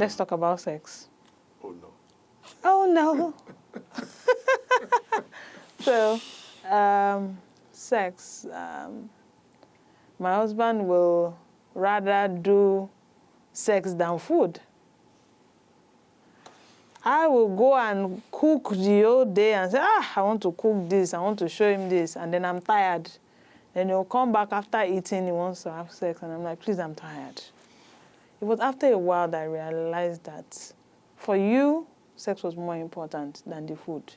Let's talk about sex. Oh, no. Oh, no. So, sex. My husband will rather do sex than food. I will go and cook the whole day and say, I want to cook this, I want to show him this, and then I'm tired. Then he'll come back after eating, he wants to have sex, and I'm like, please, I'm tired. It was after a while that I realized that for you, sex was more important than the food.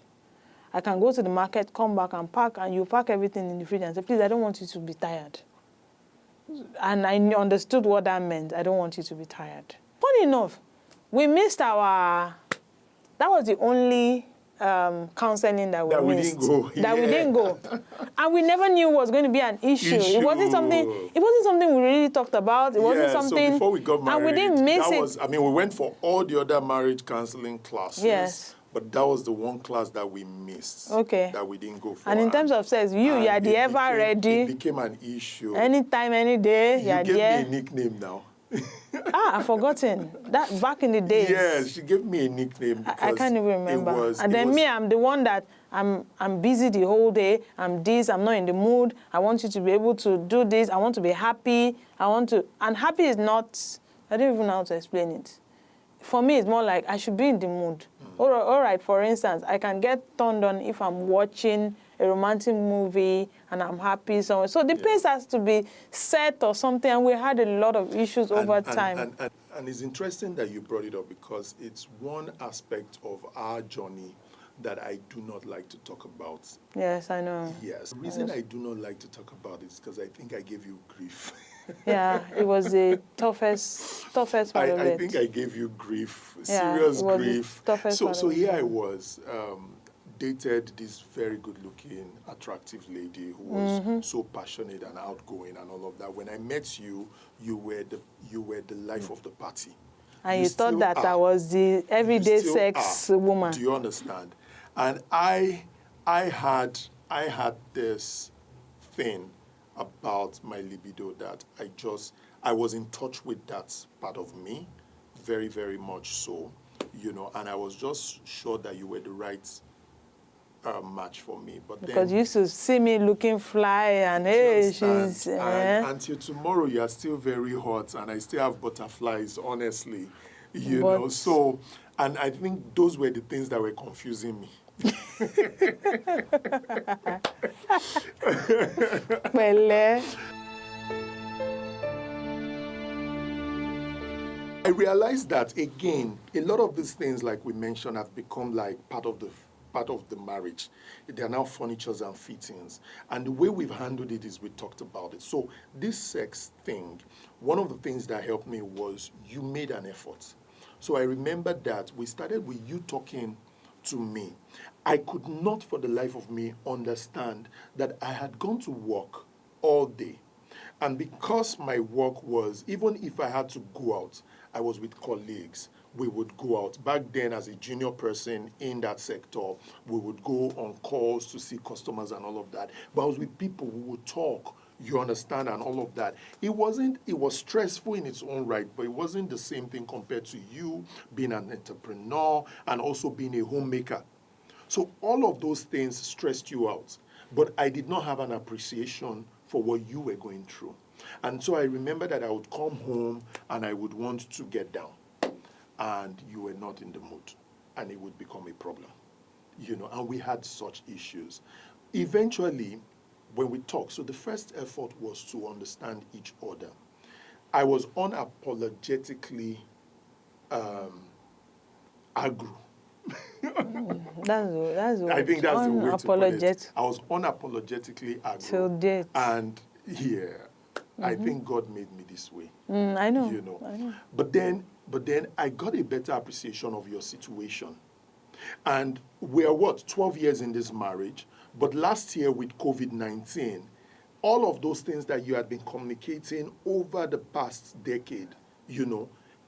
I can go to the market, come back and pack, and you pack everything in the fridge and say, please, I don't want you to be tired. And I understood what that meant. I don't want you to be tired. Funny enough, we missed that was the only counseling that we missed. That we didn't go. And we never knew it was going to be an issue. It wasn't something we really talked about. It wasn't something. So before we got married, and we didn't miss it. We went for all the other marriage counseling classes. Yes. But that was the one class that we missed. Okay. That we didn't go for. And in terms of sex, you are the ever ready. It became an issue. Anytime, any day, you are there. You gave me a nickname now. I've forgotten. That back in the days. Yes, she gave me a nickname. I can't even remember. I'm the one that I'm busy the whole day. I'm not in the mood. I want you to be able to do this. I want to be happy. And happy is not, I don't even know how to explain it. For me, it's more like I should be in the mood. All right, for instance, I can get turned on if I'm watching a romantic movie and I'm happy. So the pace has to be set or something, and we had a lot of issues over time. And it's interesting that you brought it up because it's one aspect of our journey that I do not like to talk about. Yes, I know. Yes. The reason I do not like to talk about it is because I think I gave you grief. Yeah, it was the toughest part of it. I think I gave you grief, serious grief. So here I was, dated this very good-looking, attractive lady who was so passionate and outgoing and all of that. When I met you, you were the life of the party. And you thought that I was the everyday sex woman. Do you understand? And I had this thing about my libido that I was in touch with that part of me, very, very much so, and I was just sure that you were the right match for me. But because you used to see me looking fly and hey, she's... And until tomorrow, you are still very hot and I still have butterflies, honestly, know. So, and I think those were the things that were confusing me. I realized that, again, a lot of these things, like we mentioned, have become like part of the marriage. They are now furnitures and fittings. And the way we've handled it is we talked about it. So this sex thing, one of the things that helped me was you made an effort. So I remember that we started with you talking to me. I could not for the life of me understand that I had gone to work all day. And because my work was, even if I had to go out, I was with colleagues. We would go out. Back then, as a junior person in that sector, we would go on calls to see customers and all of that. But I was with people who would talk, you understand, and all of that. It was stressful in its own right, but it wasn't the same thing compared to you being an entrepreneur and also being a homemaker. So all of those things stressed you out. But I did not have an appreciation for what you were going through. And so I remember that I would come home and I would want to get down. And you were not in the mood. And it would become a problem. And we had such issues. Eventually, when we talked, so the first effort was to understand each other. I was unapologetically agro. That's I think that's the way to put it. I was unapologetically agro. Till date. And I think God made me this way. I know. I know. But then I got a better appreciation of your situation. And we are 12 years in this marriage. But last year with COVID-19, all of those things that you had been communicating over the past decade,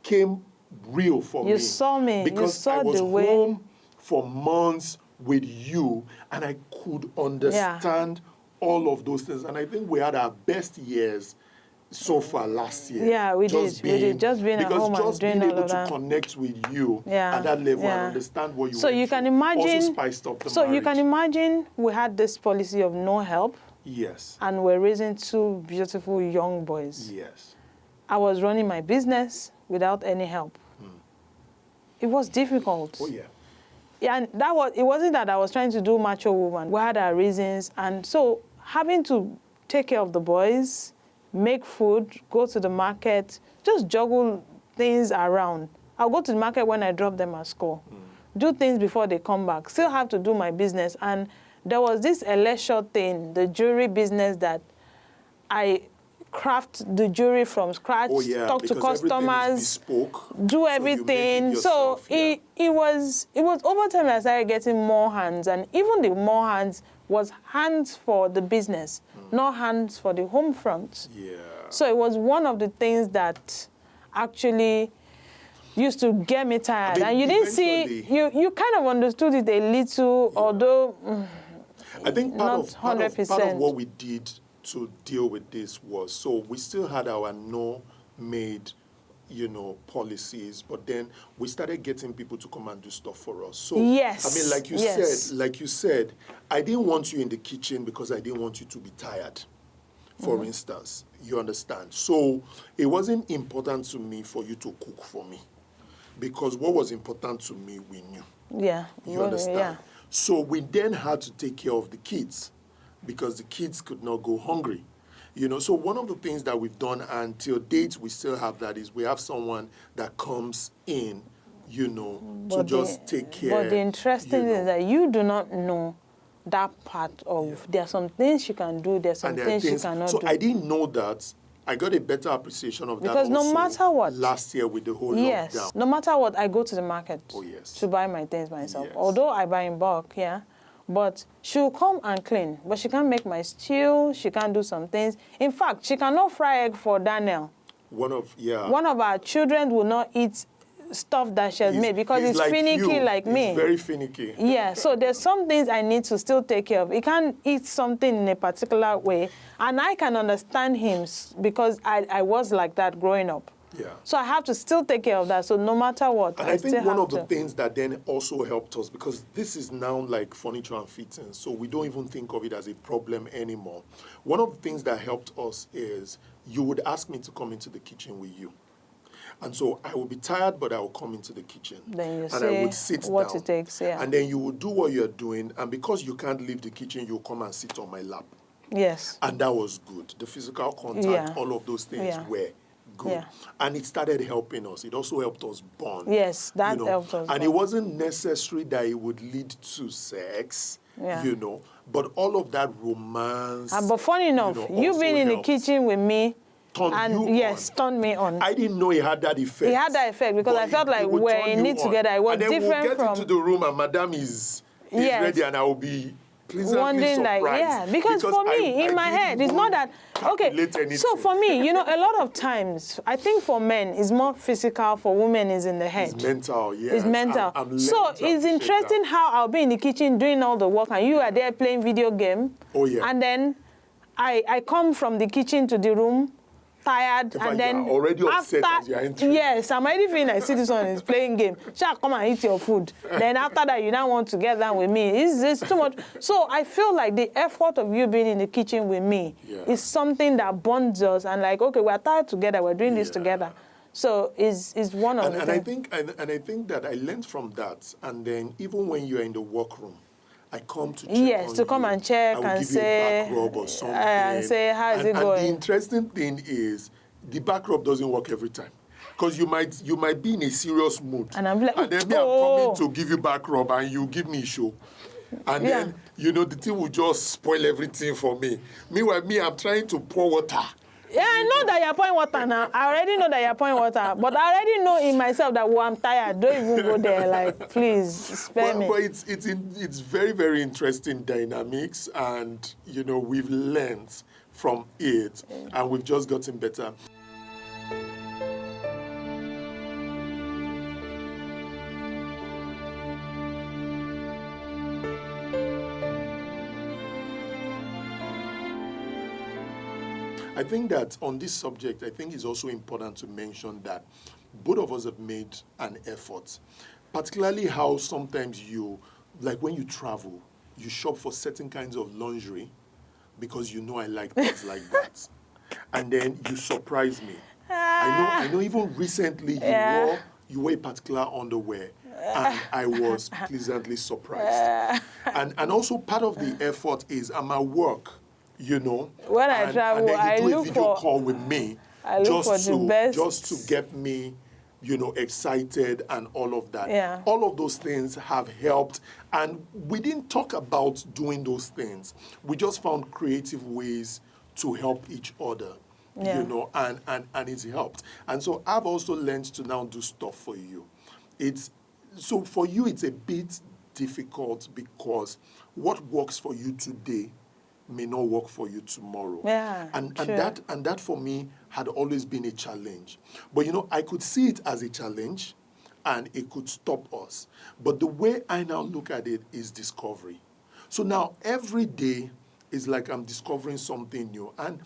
came real for me. You saw me. Because you saw I was the way. home for months with you, and I could understand all of those things. And I think we had our best years so far last year. Yeah, we did. Just being at home and doing all of that. Because just being able to connect with you Yeah, at that level yeah. and understand what you So went you can through imagine. also spiced up the So marriage. you can imagine we had this policy of no help. Yes. And we're raising two beautiful young boys. Yes. I was running my business without any help. It was difficult. Oh, yeah. Yeah, and it wasn't that I was trying to do macho woman. We had our reasons. And so having to take care of the boys, make food, go to the market, just juggle things around. I'll go to the market when I drop them at school. Do things before they come back. Still have to do my business. And there was this election thing, the jewelry business, that I craft the jewelry from scratch, talk to customers, bespoke, do everything. So it was over time I started getting more hands, and even the more hands was hands for the business, not hands for the home front. Yeah. So it was one of the things that actually used to get me tired. And you didn't see, you kind of understood it a little, although I think part of what we did to deal with this was, so we still had our no-made, policies, but then we started getting people to come and do stuff for us. So, yes, I mean, like you said, I didn't want you in the kitchen because I didn't want you to be tired, for instance. You understand? So it wasn't important to me for you to cook for me, because what was important to me, we knew. Yeah. You understand? Yeah. So we then had to take care of the kids because the kids could not go hungry. So one of the things that we've done until date, we still have that, is we have someone that comes in, to just take care. But the interesting thing is that you do not know that part of, there are some things she can do, there are some things she cannot do. So I didn't know that. I got a better appreciation of because that no matter what, last year with the whole lockdown. No matter what, I go to the market to buy my things myself. Yes. Although I buy in bulk, but she'll come and clean. But she can't make my stew, she can't do some things. In fact, she cannot fry egg for Daniel. One of our children will not eat stuff that she has made because it's like finicky like me. It's very finicky. Yeah, so there's some things I need to still take care of. He can't eat something in a particular way, and I can understand him because I was like that growing up. Yeah. So I have to still take care of that. So no matter what, and I think one of the things that then also helped us, because this is now like furniture and fittings, so we don't even think of it as a problem anymore. One of the things that helped us is you would ask me to come into the kitchen with you. And so I will be tired, but I will come into the kitchen. Then you I would sit what down. It takes, yeah. And then you will do what you're doing. And because you can't leave the kitchen, you'll come and sit on my lap. Yes. And that was good. The physical contact, all of those things were good. Yeah. And it started helping us. It also helped us bond. Yes, that helped us And it wasn't necessary that it would lead to sex, but all of that romance. But funny enough, you being in the kitchen with me, turned me on. I didn't know it had that effect. It had that effect because I felt like we're in it together. It was and then different we'll get into the room and Madame is ready and I will be pleasantly wondering surprised. Because for me, in my head, it's not that, so for me, a lot of times, I think for men, it's more physical, for women, is in the head. It's mental, yes. It's mental. So it's interesting how I'll be in the kitchen doing all the work and you are there playing video game. Oh, yeah. And then I come from the kitchen to the room, tired, and then you're already upset as you're entering. Yes, I'm already feeling like this one is playing game. Shall come and eat your food. Then after that, you now want to get down with me. It's too much. So I feel like the effort of you being in the kitchen with me is something that bonds us. And like, okay, we're tired together. We're doing this together. So it's one of the things. I think that I learned from that. And then even when you're in the workroom, I come to check to come and check and say, back rub or something. And say, how is it going? And the interesting thing is, the back rub doesn't work every time. Because you might be in a serious mood. And I'm like, and then I'm coming to give you back rub and you give me a show. And then, the thing will just spoil everything for me. Meanwhile, I'm trying to pour water. Yeah, I know that you're pouring water now. I already know that you're pouring water. But I already know in myself that I'm tired. Don't even go there. Like, please, spare me. But it's very, very interesting dynamics. And, we've learned from it. And we've just gotten better. I think that on this subject, I think it's also important to mention that both of us have made an effort, particularly how sometimes you, like when you travel, you shop for certain kinds of lingerie because you know I like things like that. And then you surprise me. I know even recently Yeah. you wore a particular underwear and I was pleasantly surprised. And also part of the effort is I'm at work, you know, When I and travel, then you I do a look video for call with me I look for the best. just to get me, you know, excited and all of that. Yeah. All of those things have helped. And we didn't talk about doing those things. We just found creative ways to help each other, Yeah. you know, and it's helped. And so I've also learned to now do stuff for you. So for you, it's a bit difficult because what works for you today may not work for you tomorrow. Yeah, and true. that for me had always been a challenge. But you know, I could see it as a challenge and it could stop us. But the way I now look at it is discovery. So now every day is like I'm discovering something new. And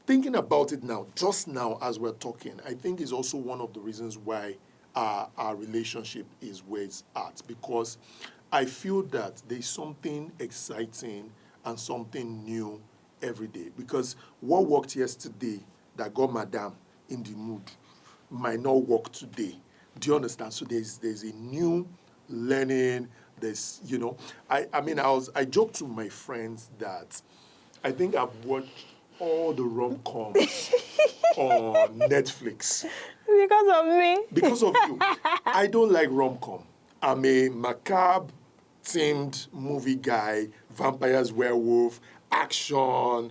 thinking about it now, just now as we're talking, I think is also one of the reasons why our relationship is where it's at, because I feel that there's something exciting and something new every day. Because what worked yesterday that got madam in the mood might not work today. Do you understand? So there's a new learning. There's, you know, I joked to my friends that I think I've watched all the rom-coms on Netflix. Because of me. Because of you. I don't like rom-com. I'm a macabre themed movie guy, vampires, werewolf, action.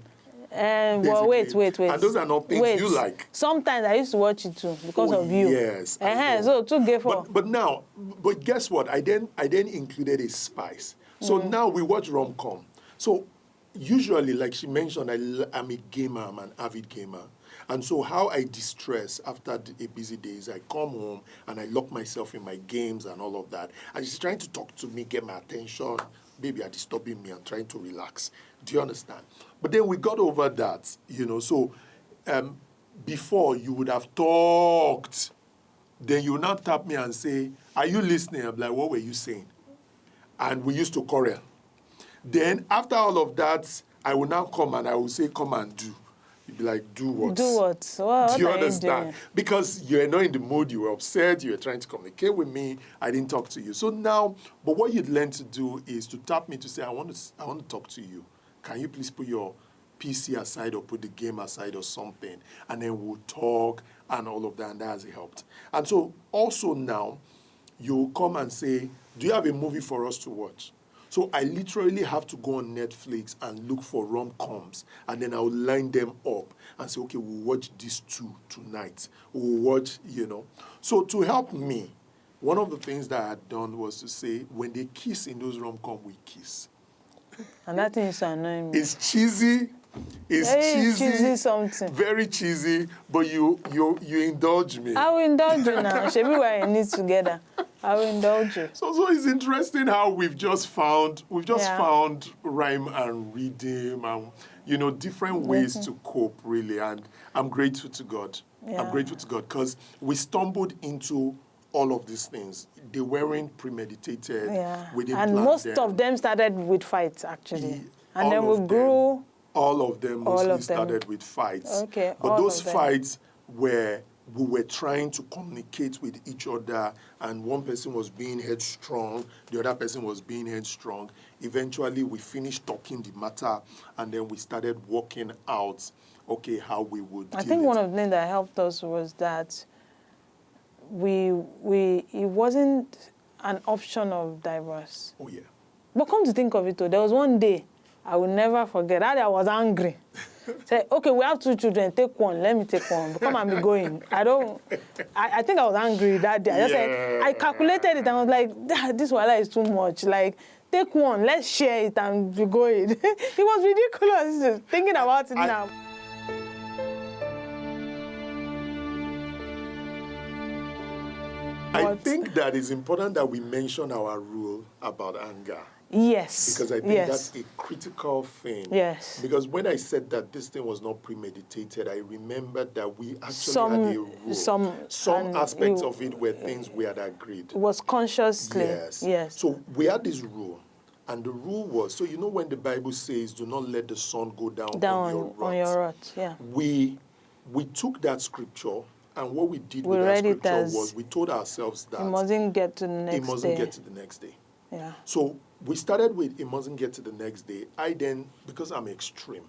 Well, wait. And those are not things you like. Sometimes I used to watch it too because of you. Yes. I know. So too gay for. But guess what? I then included a spice. So now we watch rom-com. So usually, like she mentioned, I'm a gamer. I'm an avid gamer. And so how I distress after a busy day is I come home and I lock myself in my games and all of that. And she's trying to talk to me, get my attention. Baby, you're disturbing me. I'm trying to relax. Do you understand? But then we got over that, you know. So before you would have talked, then you would now tap me and say, are you listening? I'm like, what were you saying? And we used to quarrel. Then after all of that, I will now come and I will say, come and do. You'd be like, do what? Do what? What do you are understand? You doing? Because you're not in the mood, you were upset, you were trying to communicate with me, I didn't talk to you. So now, but what you'd learn to do is to tap me to say, I want to talk to you. Can you please put your PC aside or put the game aside or something? And then we'll talk and all of that, and that has helped. And so also now, you'll come and say, do you have a movie for us to watch? So I literally have to go on Netflix and look for rom-coms, and then I'll line them up and say, okay, we'll watch these two tonight. We'll watch, you know. So to help me, one of the things that I had done was to say, when they kiss in those rom-coms, we kiss. And that thing is annoying me. It's cheesy. It's very cheesy something. Very cheesy, but you indulge me. I will indulge you now. Should we were in it together? I will indulge you. So it's interesting how we've just found rhyme and rhythm and, you know, different ways to cope, really. And I'm grateful to God. Yeah. I'm grateful to God because we stumbled into all of these things. They weren't premeditated. Yeah. We didn't and plan most them. of them started with fights, actually. And then All we of grew. All of them mostly started with fights. Okay, but those fights were, we were trying to communicate with each other, and one person was being headstrong, the other person was being headstrong. Eventually, we finished talking the matter, and then we started working out, okay, how we would deal I think it. one of the things that helped us was that it wasn't an option of divorce. Oh, yeah. But come to think of it, though, there was one day I will never forget. That day I was angry. Say, okay, we have 2 children. Take one. Let me take one. Come and be going. I think I was angry that day. I just said, I calculated it and I was like, this wala is too much. Like, take one. Let's share it and be going. It was ridiculous thinking about it now. I think that it's important that we mention our rule about anger. Yes. Because I think yes. that's a critical thing. Yes. Because when I said that this thing was not premeditated, I remembered that we actually Some- had a rule. some- Some and aspects of it were things we had agreed. Was consciously. Yes. Yes. So we had this rule. And the rule was, so you know when the Bible says, do not let the sun go down on your wrath. On your wrath, yeah. We took that scripture, and what we did We with that read it scripture as was we told ourselves that it mustn't get to the next day. it mustn't get to the next day. Yeah. So we started with it mustn't get to the next day. I then, because I'm extreme,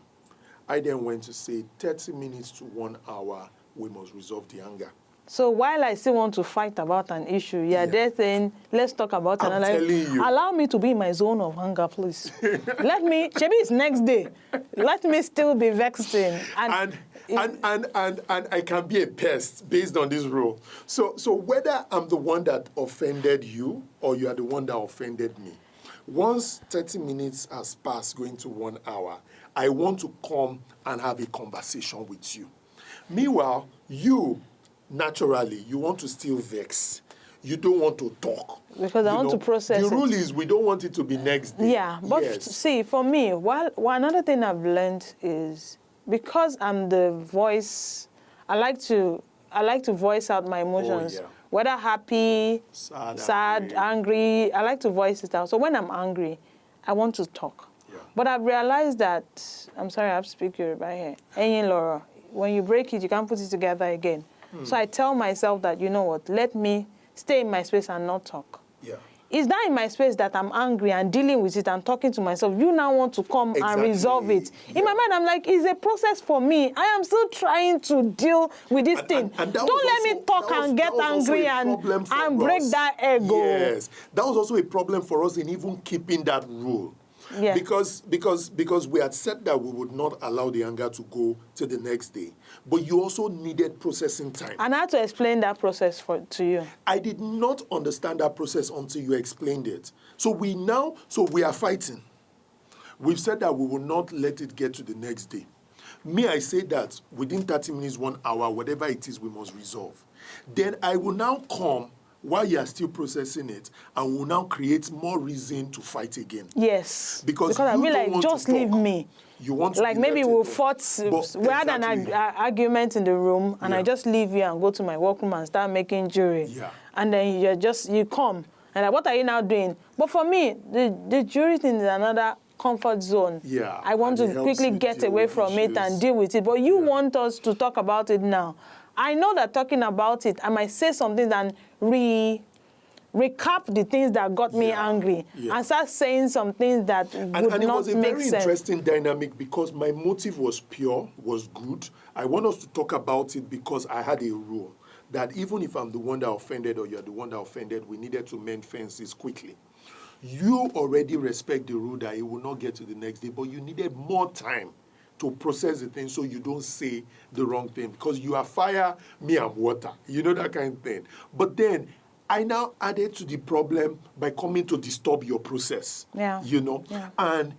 I then went to say 30 minutes to 1 hour, we must resolve the anger. So while I still want to fight about an issue, they're saying, let's talk about I'm another. telling you. Allow me to be in my zone of anger, please. Let me, maybe it's next day. Let me still be vexing. And I can be a pest based on this rule. So whether I'm the one that offended you or you are the one that offended me, once 30 minutes has passed going to 1 hour, I want to come and have a conversation with you. Meanwhile, you, naturally, you want to still vex. You don't want to talk. Because I want to process The it. rule is we don't want it to be next day. Yeah, but yes. see, for me, another thing I've learned is because I'm the voice, I like to voice out my emotions. Oh, yeah. Whether happy, Sad, angry, I like to voice it out. So when I'm angry, I want to talk. Yeah. But I've realized that, I'm sorry, I have to speak Yoruba here. Eyin Laura, when you break it, you can't put it together again. So I tell myself that, you know what, let me stay in my space and not talk. Yeah. It's that in my space that I'm angry and dealing with it and talking to myself. You now want to come and resolve it. Yeah. In my mind, I'm like, it's a process for me. I am still trying to deal with this thing. And that Don't was let me also- talk that was- and get that was also angry a problem for and break us. that ego. Yes. That was also a problem for us in even keeping that rule. Yeah. Because we had said that we would not allow the anger to go to the next day. But you also needed processing time. And I had to explain that process to you. I did not understand that process until you explained it. So we are fighting. We've said that we will not let it get to the next day. I say that within 30 minutes, 1 hour, whatever it is, we must resolve. Then I will now come while you are still processing it, and will now create more reason to fight again. Yes. Because I you mean, don't like, want to just leave talk. me. You want to like be maybe let we alone. fought, But we had an exactly. argument in the room, and I Yeah. just leave you and go to my workroom and start making jewelry. Yeah. And then you come, and like, what are you now doing? But for me, the jewelry thing is another comfort zone. Yeah, I want and it to helps quickly you get deal away with from it and issues. deal with it. But you want us to talk about it now. I know that talking about it, I might say something and recap the things that got me angry and start saying some things that would And it not was a make very sense. interesting dynamic because my motive was pure, was good. I want us to talk about it because I had a rule that even if I'm the one that offended or you're the one that offended, we needed to mend fences quickly. You already respect the rule that it will not get to the next day, but you needed more time to process the thing so you don't say the wrong thing because you are fire, me I'm water. You know that kind of thing. But then I now added to the problem by coming to disturb your process. Yeah. You know? Yeah. And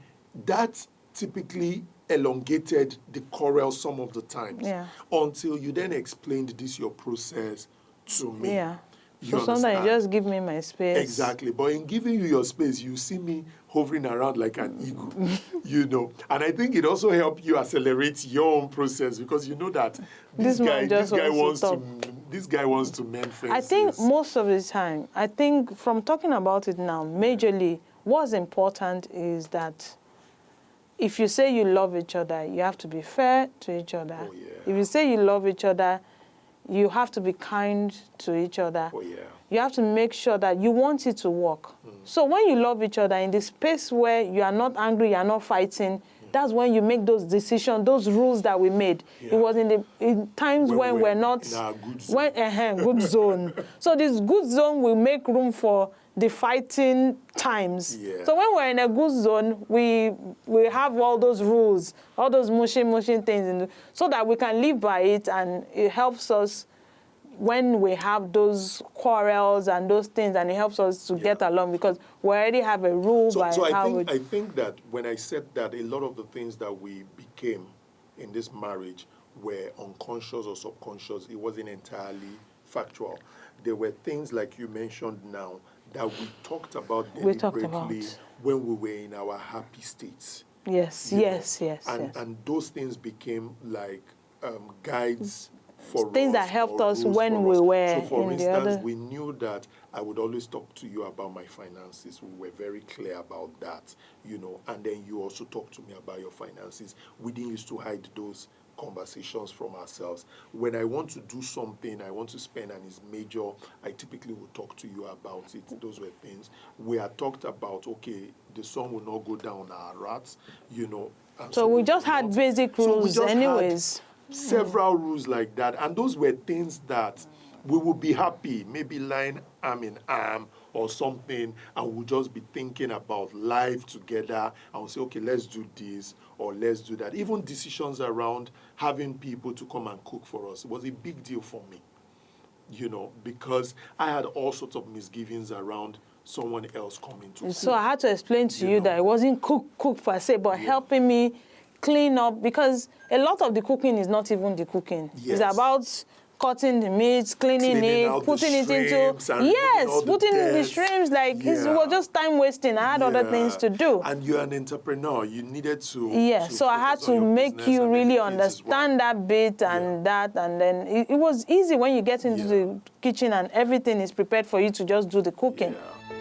that typically elongated the quarrel some of the times. Yeah. Until you then explained this your process to me. Yeah. You So sometimes understand? you just give me my space. Exactly. But in giving you your space, you see me hovering around like an eagle, you know. And I think it also helped you accelerate your own process because you know that this guy wants to mend fences. I think most of the time, from talking about it now, majorly, what's important is that if you say you love each other, you have to be fair to each other. Oh, yeah. If you say you love each other, you have to be kind to each other. Oh, yeah. You have to make sure that you want it to work. So when you love each other in the space where you are not angry, you are not fighting, that's when you make those decisions, those rules that we made. Yeah. It was in times when we're not in our good zone. good zone. So this good zone will make room for the fighting times. Yeah. So when we're in a good zone, we have all those rules, all those mushy things, so that we can live by it, and it helps us when we have those quarrels and those things, and it helps us to get along because we already have a rule So how I think that when I said that a lot of the things that we became in this marriage were unconscious or subconscious, it wasn't entirely factual. There were things like you mentioned now that we talked about We talked deliberately about. when we were in our happy states. Yes, you know. yes, yes, and yes. and those things became like guides for Things us, that helped or us rules when for we us. were So for in the instance, other. we knew that I would always talk to you about my finances. We were very clear about that, and then you also talk to me about your finances. We didn't used to hide those conversations from ourselves. When I want to do something, I want to spend and it's major, I typically will talk to you about it. Those were things we had talked about. Okay, the sun will not go down our rats, and So we just will had not. basic So we rules just anyways. had several rules like that, and those were things that we would be happy, maybe lying arm in arm or something, and we'll just be thinking about life together, and we'll say, okay, let's do this or let's do that. Even decisions around having people to come and cook for us was a big deal for me, because I had all sorts of misgivings around someone else coming to So cook. I had to explain to you that it wasn't cook per se, but helping me clean up, because a lot of the cooking is not even the cooking. Yes. It's about cutting the meat, cleaning out it, the putting it into shrimps and removing all the putting in the dirt. shrimps. Like it was just time wasting. I had other things to do. And you're an entrepreneur. You needed to. Yeah, to so I had focus on to your make business you and then really the kids as well. understand that bit and that, and then it was easy when you get into the kitchen and everything is prepared for you to just do the cooking. Yeah.